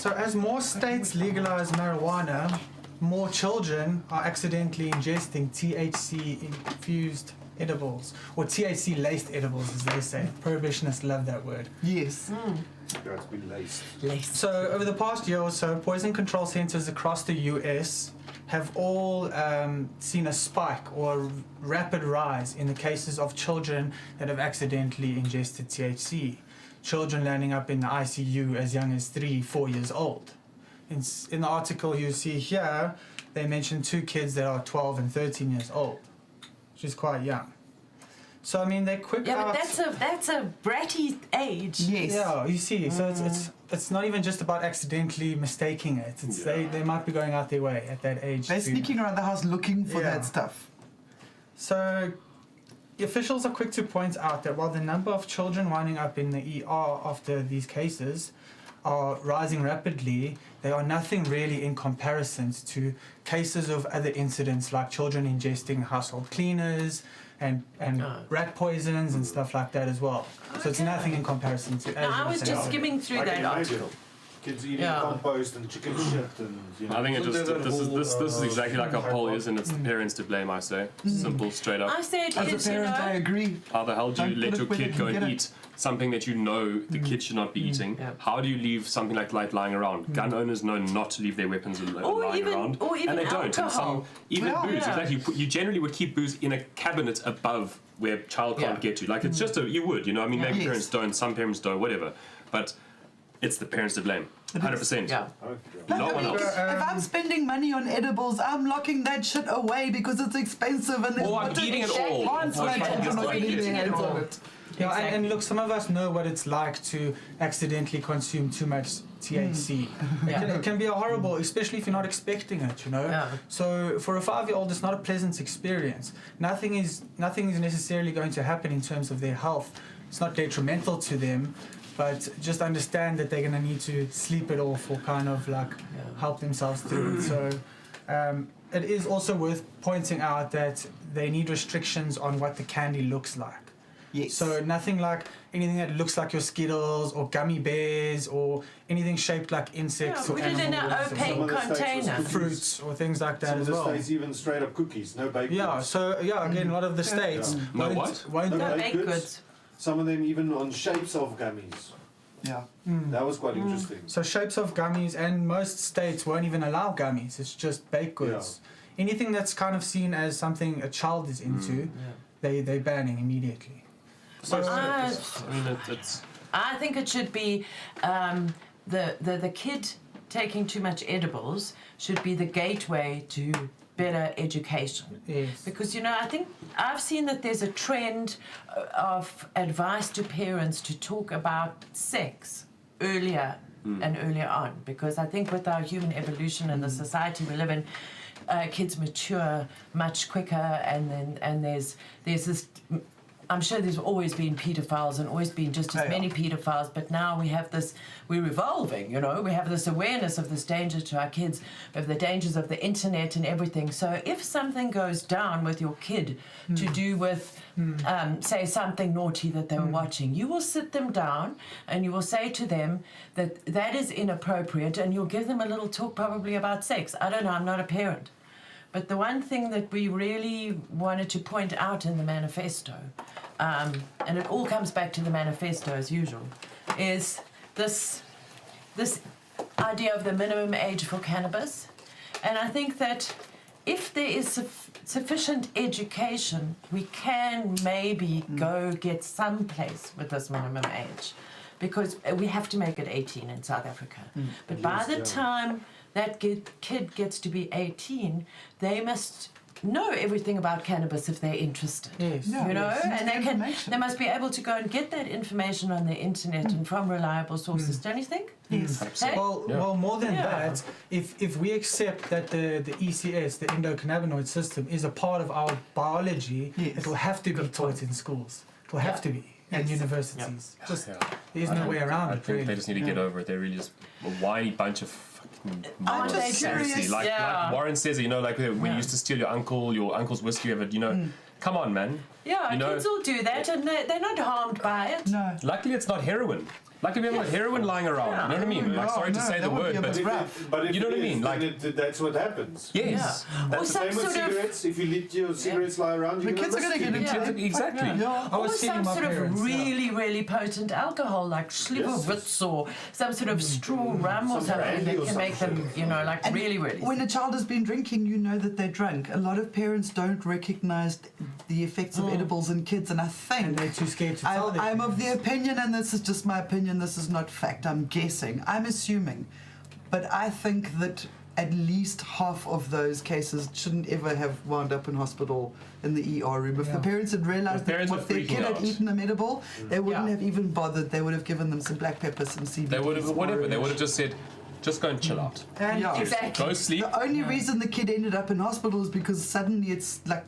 So as more states legalize marijuana, more children are accidentally ingesting THC-infused edibles, or THC-laced edibles, as they say. Prohibitionists love that word. Yes. Yeah, it's been laced. So over the past year or so, poison control centers across the US have all seen a spike or a rapid rise in the cases of children that have accidentally ingested THC. Children landing up in the ICU as young as 3-4 years old. In the article you see here, they mention 2 kids that are 12 and 13 years old, which is quite young. So I mean, they're quick. Yeah, but that's a bratty age. Yes. Yeah, you see. So it's not even just about accidentally mistaking it. It's they might be going out their way at that age. They're sneaking around the house looking for that stuff. So the officials are quick to point out that while the number of children winding up in the ER after these cases are rising rapidly, they are nothing really in comparison to cases of other incidents like children ingesting household cleaners and rat poisons and stuff like that as well. So it's nothing in comparison to. No, I was just skimming through that article. Kids eating compost and chicken shit and, you know. I think this is exactly like our poll is, and it's the parents to blame, I say. Simple, straight up. I say it As is, a parent, I agree. How the hell do you Don't let put your it where kid they go can and get eat something that you know the kid should not be eating? Yeah. How do you leave something like light lying around? Gun owners know not to leave their weapons lying around. Or even and they don't. alcohol. Even booze, Yeah. exactly. You generally would keep booze in a cabinet above where a child can't get to. Like, it's just you would, you know, I mean, maybe parents don't, some parents don't, whatever. But it's the parents to blame. 100%. Yeah. No one else. If I'm spending money on edibles, I'm locking that shit away because it's expensive and there's Or I'm eating it all. Can't Or like I'm I'm not eating eating it it all. all. Yeah, and look, some of us know what it's like to accidentally consume too much THC. It can be a horrible, especially if you're not expecting it, you know. Yeah. So for a 5-year-old, it's not a pleasant experience. Nothing is necessarily going to happen in terms of their health. It's not detrimental to them, but just understand that they're going to need to sleep it off or kind of like help themselves through it. So it is also worth pointing out that they need restrictions on what the candy looks like. Yes. So nothing like anything that looks like your Skittles or gummy bears or anything shaped like insects or put it in an animals or opaque Some of the states container. was fruits or things like that Some of as the well. states even straight up cookies, no baked Yeah, goods. so again, a lot of the states No won't, what? won't No No baked baked goods. goods. Some of them even on shapes of gummies. Yeah. That was quite interesting. So shapes of gummies, and most states won't even allow gummies. It's just baked goods. Anything that's kind of seen as something a child is into, they're banning immediately. So I mean, it's I think it should be the kid taking too much edibles should be the gateway to better education. yes. Because, you know, I think I've seen that there's a trend of advice to parents to talk about sex earlier and earlier on. Because I think with our human evolution and the society we live in, kids mature much quicker, and there's this. I'm sure there's always been paedophiles and always been just as many paedophiles, but now we have this, we're evolving, you know, we have this awareness of this danger to our kids, of the dangers of the internet and everything. So if something goes down with your kid to do with, say, something naughty that they were watching, you will sit them down and you will say to them that that is inappropriate, and you'll give them a little talk probably about sex. I don't know, I'm not a parent. But the one thing that we really wanted to point out in the manifesto, and it all comes back to the manifesto as usual, is this idea of the minimum age for cannabis. And I think that if there is sufficient education, we can maybe go get someplace with this minimum age, because we have to make it 18 in South Africa. But by the time that kid gets to be 18, they must know everything about cannabis if they're interested. Yes. Yeah. You know, Yes. and they must be able to go and get that information on the internet and from reliable sources. Don't you think? Yes. Hey? Well, more than Yeah. that, if we accept that the ECS, the endocannabinoid system, is a part of our biology, it will have to be taught in schools. It will have to be. And universities. Just, there's no way around I it, think really. they just need to get over it. They're really just a whiny bunch of fucking morons. just Seriously. curious. Like Warren says, you know, like when you used to steal your uncle's whiskey, you know, come on, man. Yeah, You know- kids will do that, and they're not harmed by it. No. Luckily, it's not heroin. Like if you have heroin lying around, you know what I mean? Like, sorry to say the word, but if you know what I mean? Like, that's what happens. yes. Or That's the some same with sort of cigarettes. If you let your cigarettes lie around, The you're kids are going to get into it. Exactly. Yeah. I or was feeding some my sort parents, of really potent alcohol like Slivovitz or some sort of straw rum or Some something brandy that or can make them, something. you know, like And really. When a child has been drinking, you know that they're drunk. A lot of parents don't recognize the effects of edibles in kids, and I and think they're too scared to tell their I'm of the parents. opinion, and this is just my opinion, this is not fact, I'm guessing, I'm assuming, but I think that at least half of those cases shouldn't ever have wound up in hospital in the ER room. If the Yeah. parents had realized The that parents what were their freaking kid had out. eaten an edible, they wouldn't Yeah. have even bothered. They would have given them some black pepper, some CBD. They would have, some whatever, they orange. would have just said, just go and chill out. And Yeah. Exactly. Go sleep. The only reason the kid ended up in hospital is because suddenly it's like,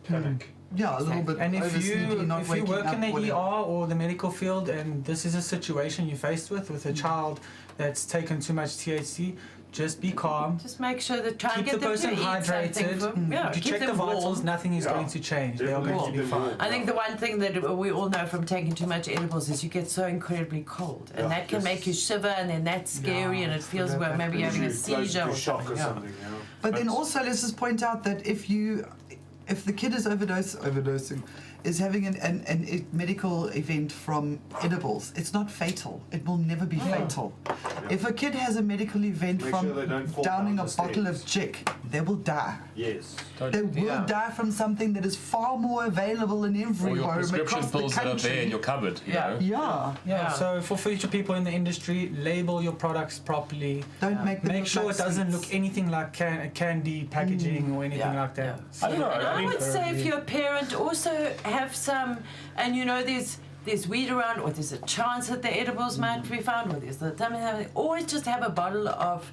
Panic. yeah, a little bit And if over-sleepy, not you waking work up, in the whatever. ER or the medical field, and this is a situation you're faced with a child that's taken too much THC, just be calm. Just make sure that try and Keep get the them person to eat hydrated. something. You Keep check the them vitals, warm. nothing is Yeah. going to change. They are Definitely going to be keep them fine. warm. I think the one thing that we all know from taking too much edibles is you get so incredibly cold, and Yeah, that can yes. make you shiver, and then that's scary, Yeah, and it it's feels good well that maybe you're having a Usually close seizure to or shock something. or Yeah. something. But then also let's just point out that if the kid is overdosing, is having a medical event from edibles, it's not fatal. It will never be fatal. If a kid has a medical event Make from sure they don't fall downing down a the bottle of stairs. Jick, they will die. Yes. They will Yeah. die from something that is far more available in every Or your home prescription across the pills that are country. there in your cupboard, you Yeah. know? Yeah. Yeah, Yeah. so for future people in the industry, label your products properly. Don't make them Make look sure like it doesn't sweets. look anything like candy packaging or anything Yeah, like that. I don't know. And I I mean, would say if you're a parent, also have some, and you know there's weed around, or there's a chance that the edibles might be found, or there's always just have a bottle of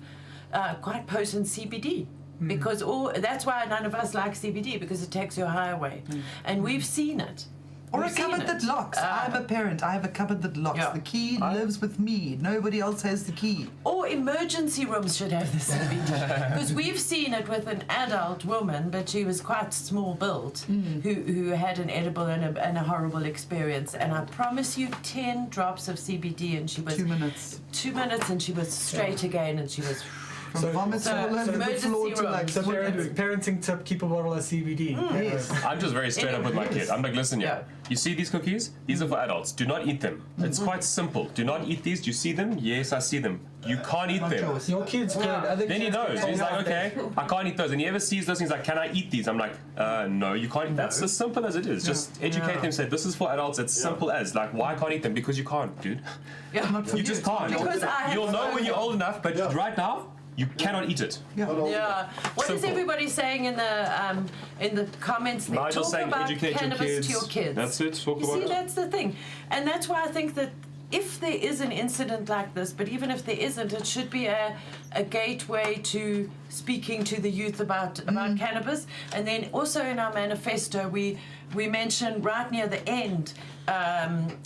quite potent CBD. Because that's why none of us like CBD, because it takes your high away. And we've seen it. Or a We've seen cupboard it. that locks. I'm a parent. I have a cupboard that locks. Yeah. The key lives with me. Nobody else has the key. Or emergency rooms should have the CBD. Because we've seen it with an adult woman, but she was quite small built, who had an edible and a horrible experience. And I promise you, 10 drops of CBD, and she was 2 minutes. 2 minutes, and she was straight again, and she was. From vomit all over the emergency floor to room. like So parenting tip, keep a bottle of CBD. Yes. I'm just very straight up with my kid. I'm like, listen, Yeah. you see these cookies? These are for adults. Do not eat them. It's quite simple. Do not eat these. Do you see them? Yes, I see them. You can't eat Not them. yours. Your kid's good. Other Then he kids knows. can He's tell like, okay, I can't eat those. And he ever sees those things like, can I eat these? I'm like, no, you can't. That's as simple as it is. Just educate them. Say, this is for adults. It's simple as. Like, why can't I eat them? Because you can't, dude. Yeah. Not for You just can't. Because I have You'll know when you're old enough, but Yeah. right now, you cannot eat it. Yeah. Yeah. What is Simple. everybody saying in the comments? There? Nigel's Talk saying about educate your cannabis kids. to your kids. That's it. Talk You about see, it. that's the thing, and that's why I think that if there is an incident like this, but even if there isn't, it should be a gateway to speaking to the youth about cannabis. And then also in our manifesto, we mention right near the end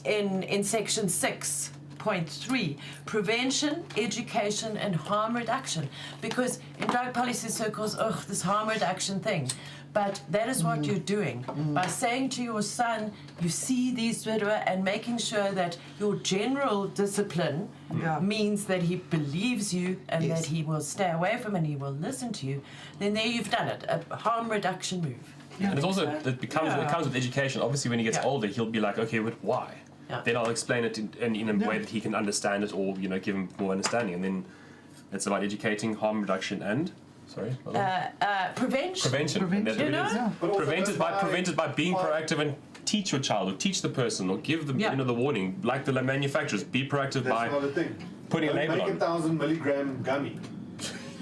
in section 6.3, prevention, education, and harm reduction. Because in drug policy circles, this harm reduction thing. But that is what you're doing. By saying to your son, you see these and making sure that your general discipline Yeah. means that he believes you and Yes. that he will stay away from it and he will listen to you, then there you've done it, a harm reduction move. And it's also it comes with education. Obviously, when he gets Yeah. older, he'll be like, okay, but why? Yeah. Then I'll explain it in a way that he can understand it, or give him more understanding. And then it's about educating, harm reduction, and Prevention. prevention. And that's Prevention. what it You is. know? But also Prevented by being five- proactive and teach your child, or teach the person, or give them Yeah. the warning, like the manufacturers. Be proactive That's by not a thing. putting a Don't label make on. 1,000 milligram gummy.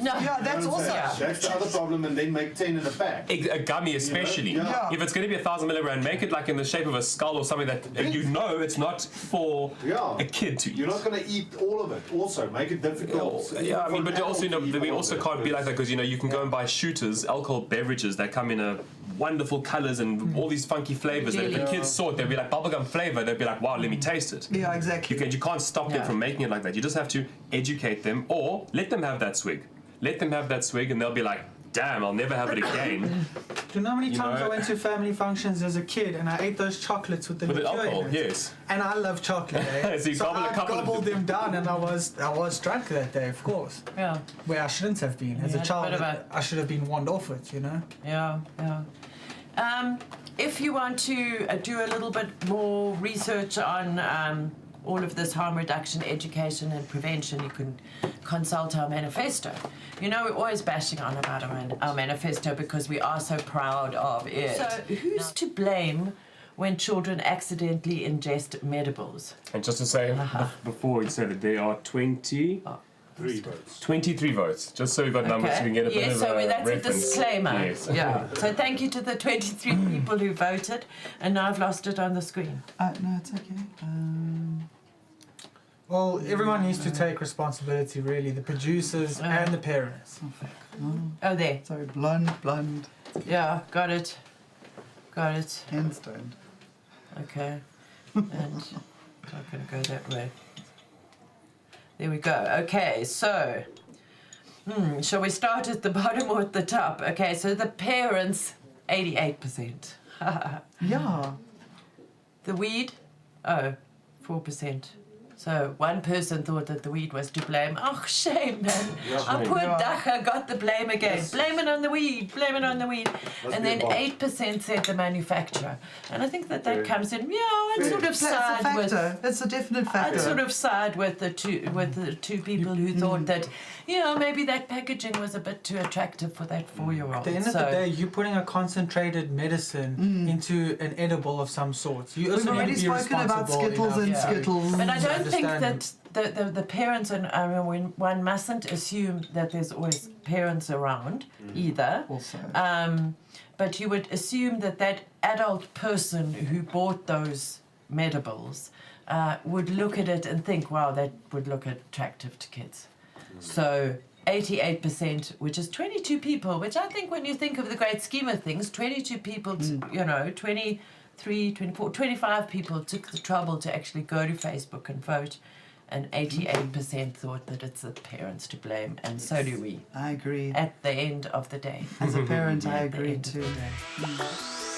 No. Yeah, that's also. Yeah. That's the other problem, and then make 10 in a pack. A gummy especially. Yeah. If it's going to be 1,000 milligram, make it like in the shape of a skull or something that it's not for Yeah. a kid to eat. You're not going to eat all of it. Also, make it difficult. Yeah, I mean, but also, we also can't be like that, because you can go and buy shooters, alcohol beverages that come in a wonderful colours and all these funky flavours. That if the Yeah. kids saw it, they'd be like bubblegum flavour. They'd be like, wow, let me taste it. Yeah, exactly. You can't stop them Yeah. from making it like that. You just have to educate them, or let them have that swig. Let them have that swig, and they'll be like, damn, I'll never have it again. Do you know how many times I went to family functions as a kid and I ate those chocolates with the With the liqueur alcohol, in it? yes. And I love chocolate. Eh? So you so gobbled a I couple of gobbled them. them down, and I was drunk that day, of course. Yeah, Where I shouldn't have been. As You a had a child, bit of a- I should have been warned off it. You know. yeah. If you want to do a little bit more research on all of this harm reduction, education and prevention, you can consult our manifesto. You know, we're always bashing on about our manifesto because we are so proud of it. So who's to blame when children accidentally ingest medibles? And just to say, before you said that there are 23 votes, just so we've got numbers so we can get a bit yes, of so a that's reference. a disclaimer. Yes. Yeah. So thank you to the 23 people who voted, and now I've lost it on the screen. No, it's okay. Well, everyone needs to take responsibility, really. The producers and the parents. Oh, there. Sorry, blonde, Yeah, got it. handstand. Okay. And I'm not going to go that way. There we go. Okay, so shall we start at the bottom or at the top? Okay, so the parents, 88%. Yeah. The weed, 4%. So one person thought that the weed was to blame. Oh, shame, man. Our poor Dacha got the blame again. Yes. Blame it on the weed. Must And be then a bomb. 8% said the manufacturer. And I think that Fair. comes in, I'd sort of That's a side with... factor. That's a definite factor. I'd sort of side with the two people who thought that, maybe that packaging was a bit too attractive for that 4-year-old. At the end of the day, you're putting a concentrated medicine into an edible of some sort. You We've also already need to be spoken about responsible Skittles and enough to- Skittles. But I don't think understand that the parents, and one mustn't assume that there's always parents around either. Also. But you would assume that adult person who bought those medibles would look at it and think, wow, that would look attractive to kids. So 88%, which is 22 people, which I think when you think of the great scheme of things, 22 people, 23, 24, 25 people took the trouble to actually go to Facebook and vote, and 88% thought that it's the parents to blame, and so do we I agree. at the end of the day. As a parent, I At the agree end of the too. day.